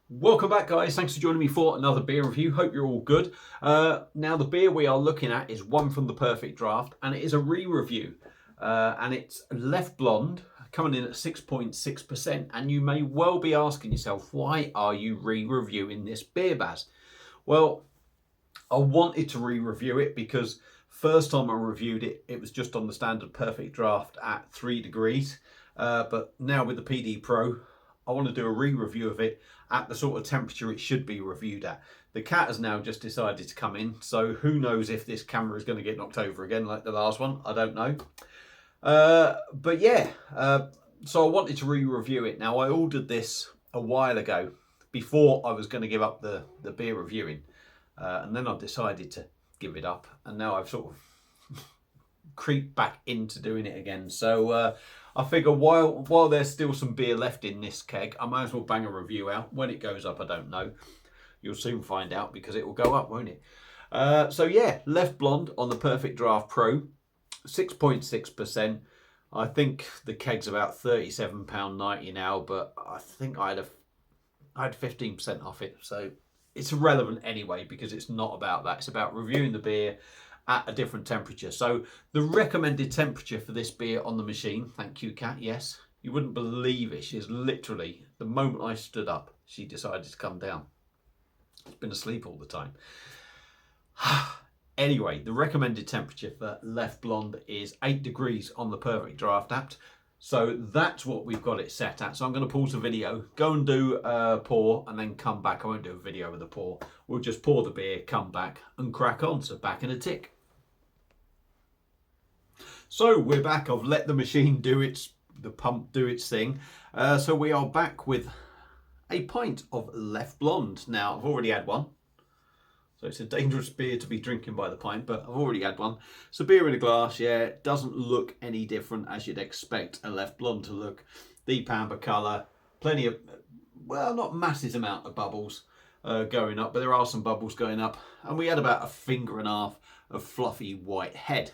Welcome back, guys. Thanks for joining me for another beer review. Hope you're all good. Now, the beer we are looking at is one from the Perfect Draft, and it is a re-review. And it's Leffe Blonde, coming in at 6.6%. And you may well be asking yourself, why are you re-reviewing this beer, Baz? Well, I wanted to re-review it because first time I reviewed it, it was just on the standard Perfect Draft at 3 degrees. But now with the PD Pro, I want to do a re-review of it at the sort of temperature it should be reviewed at. The cat has now just decided to come in, so who knows if this camera is going to get knocked over again like the last one. I don't know. But yeah, so I wanted to re-review it. Now, I ordered this a while ago before I was going to give up the beer reviewing. And then I decided to give it up. And now I've sort of creeped back into doing it again. So I figure while there's still some beer left in this keg, I might as well bang a review out. When it goes up, I don't know. You'll soon find out because it will go up, won't it? So yeah, Leffe Blonde on the Perfect Draft Pro, 6.6%. I think the keg's about £37.90 now, but I think I had 15% off it. So it's irrelevant anyway because it's not about that. It's about reviewing the beer at a different temperature. So the recommended temperature for this beer on the machine, thank you, Kat, yes, you wouldn't believe it. She's literally, the moment I stood up, she decided to come down. She's been asleep all the time. Anyway, the recommended temperature for Leffe Blonde is 8 degrees on the Perfect Draft app. So that's what we've got it set at. So I'm going to pause the video, go and do a pour, and then come back. I won't do a video of the pour. We'll just pour the beer, come back, and crack on. So back in a tick. So we're back. I've let the machine do the pump do its thing. So we are back with a pint of Leffe Blonde. Now, I've already had one. So it's a dangerous beer to be drinking by the pint, but I've already had one. So beer in a glass, yeah, it doesn't look any different as you'd expect a Leffe Blonde to look. Deep amber colour, plenty of, well, not massive amount of bubbles going up, but there are some bubbles going up. And we had about a finger and a half of fluffy white head.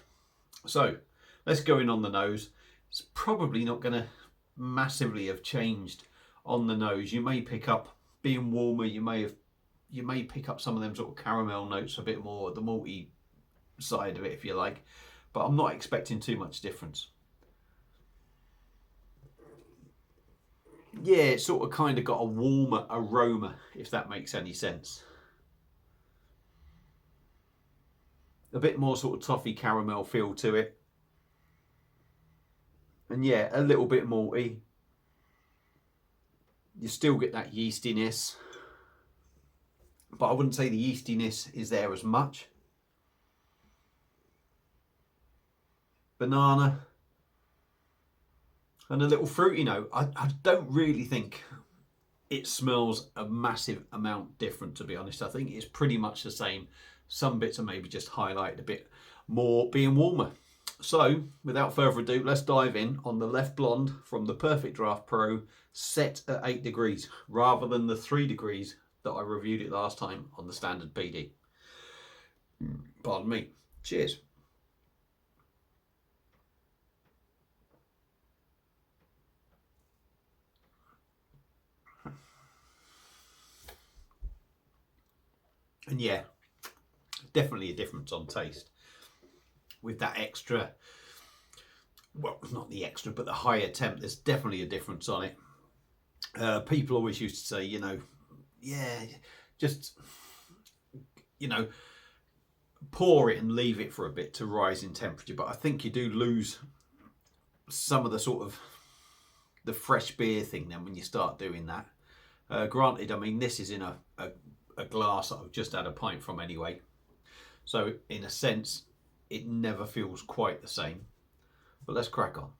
So let's go in on the nose. It's probably not going to massively have changed on the nose. You may pick up, being warmer, you may pick up some of them sort of caramel notes, a bit more the malty side of it, if you like. But I'm not expecting too much difference. Yeah, it's sort of kind of got a warmer aroma, if that makes any sense. A bit more sort of toffee caramel feel to it. And yeah, a little bit malty. You still get that yeastiness, but I wouldn't say the yeastiness is there as much. Banana and a little fruity note. I don't really think it smells a massive amount different, to be honest. I think it's pretty much the same. Some bits are maybe just highlighted a bit more being warmer. So without further ado, let's dive in on the Leffe Blonde from the Perfect Draft Pro, set at 8 degrees rather than the 3 degrees that I reviewed it last time on the standard PD. Pardon me. Cheers. And yeah, definitely a difference on taste. With that extra, well, not the extra, but the higher temp, there's definitely a difference on it. People always used to say, yeah, just, pour it and leave it for a bit to rise in temperature. But I think you do lose some of the sort of the fresh beer thing then when you start doing that. Granted, I mean, this is in a glass that I've just had a pint from anyway. So in a sense, it never feels quite the same. But let's crack on.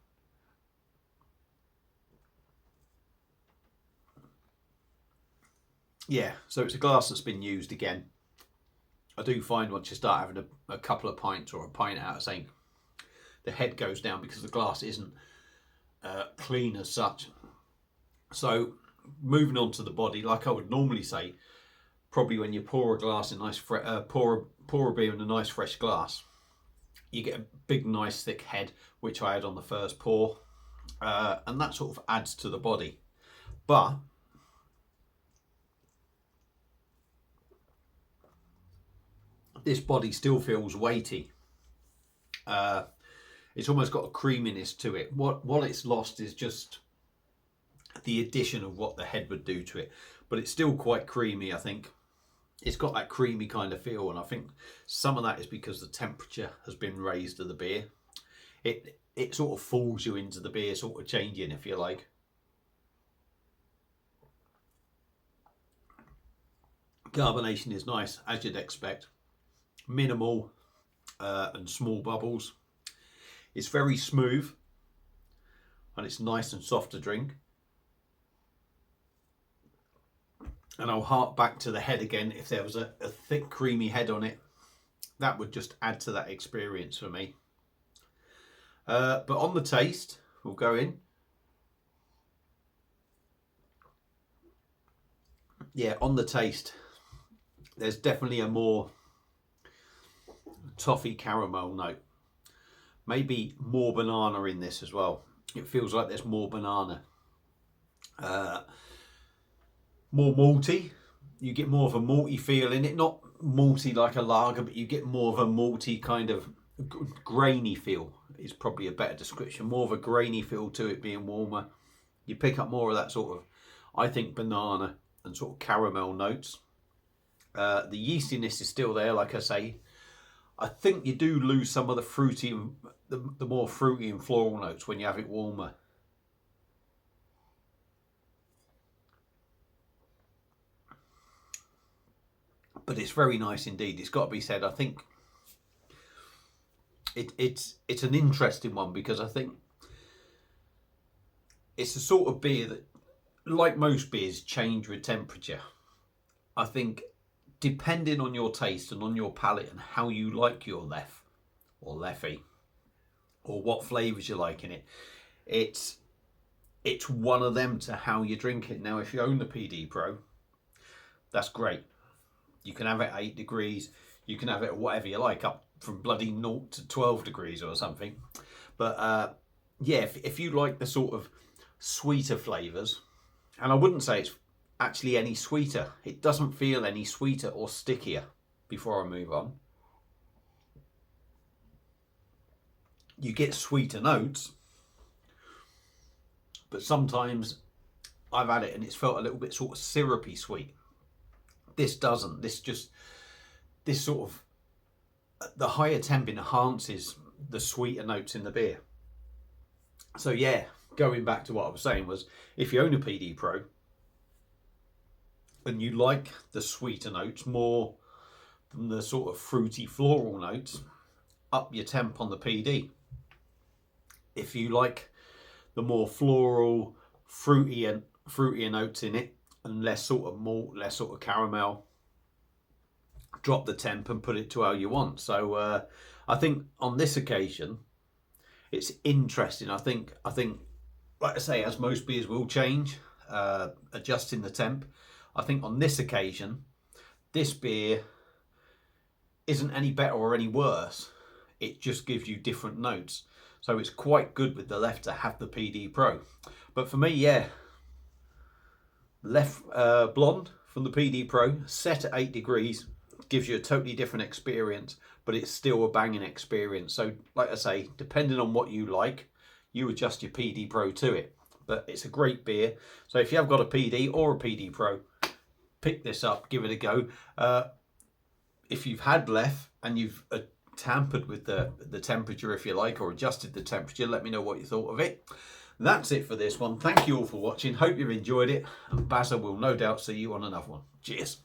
Yeah, so it's a glass that's been used again. I do find once you start having a couple of pints or a pint out of saying, the head goes down because the glass isn't clean as such. So moving on to the body, like I would normally say, probably when you pour a glass in pour a beer in a nice fresh glass, you get a big nice thick head, which I had on the first pour, and that sort of adds to the body. But this body still feels weighty. It's almost got a creaminess to it. What it's lost is just the addition of what the head would do to it, but it's still quite creamy. I think it's got that creamy kind of feel, and I think some of that is because the temperature has been raised of the beer. It sort of fools you into the beer sort of changing, if you like. Carbonation is nice, as you'd expect. Minimal and small bubbles. It's very smooth and it's nice and soft to drink. And I'll hark back to the head again. If there was a thick creamy head on it, that would just add to that experience for me. But on the taste, we'll go in. Yeah, on the taste, there's definitely a more toffee caramel note. Maybe more banana in this as well. It feels like there's more banana. More malty. You get more of a malty feel in it. Not malty like a lager, but you get more of a malty kind of grainy feel is probably a better description. More of a grainy feel to it being warmer. You pick up more of that sort of, I think, banana and sort of caramel notes. The yeastiness is still there, like I say. I think you do lose some of the fruity, the more fruity and floral notes when you have it warmer. But it's very nice indeed. It's got to be said. I think it's an interesting one because I think it's the sort of beer that, like most beers, change with temperature. I think depending on your taste and on your palate and how you like your Leffe or Leffe or what flavours you like in it, it's one of them to how you drink it. Now, if you own the PD Pro, that's great. You can have it at 8 degrees. You can have it at whatever you like, up from bloody 0 to 12 degrees or something. But yeah, if you like the sort of sweeter flavours, and I wouldn't say it's actually any sweeter. It doesn't feel any sweeter or stickier before I move on. You get sweeter notes, but sometimes I've had it and it's felt a little bit sort of syrupy sweet. This doesn't. This sort of, the higher temp enhances the sweeter notes in the beer. So yeah, going back to what I was saying was, if you own a PD Pro and you like the sweeter notes more than the sort of fruity floral notes, up your temp on the PD. If you like the more floral, fruitier notes in it and less sort of malt, less sort of caramel, drop the temp and put it to how you want. So I think on this occasion it's interesting. I think like I say, as most beers will change, adjusting the temp, I think on this occasion this beer isn't any better or any worse. It just gives you different notes. So it's quite good with the Leffe to have the PD Pro. But for me, yeah, Leffe Blonde from the PD Pro, set at 8 degrees, gives you a totally different experience, but it's still a banging experience. So like I say, depending on what you like, you adjust your PD Pro to it. But it's a great beer. So if you have got a PD or a PD Pro, pick this up, give it a go. If you've had Leffe and you've tampered with the temperature, if you like, or adjusted the temperature, let me know what you thought of it. That's it for this one. Thank you all for watching. Hope you've enjoyed it. And Bazza will no doubt see you on another one. Cheers.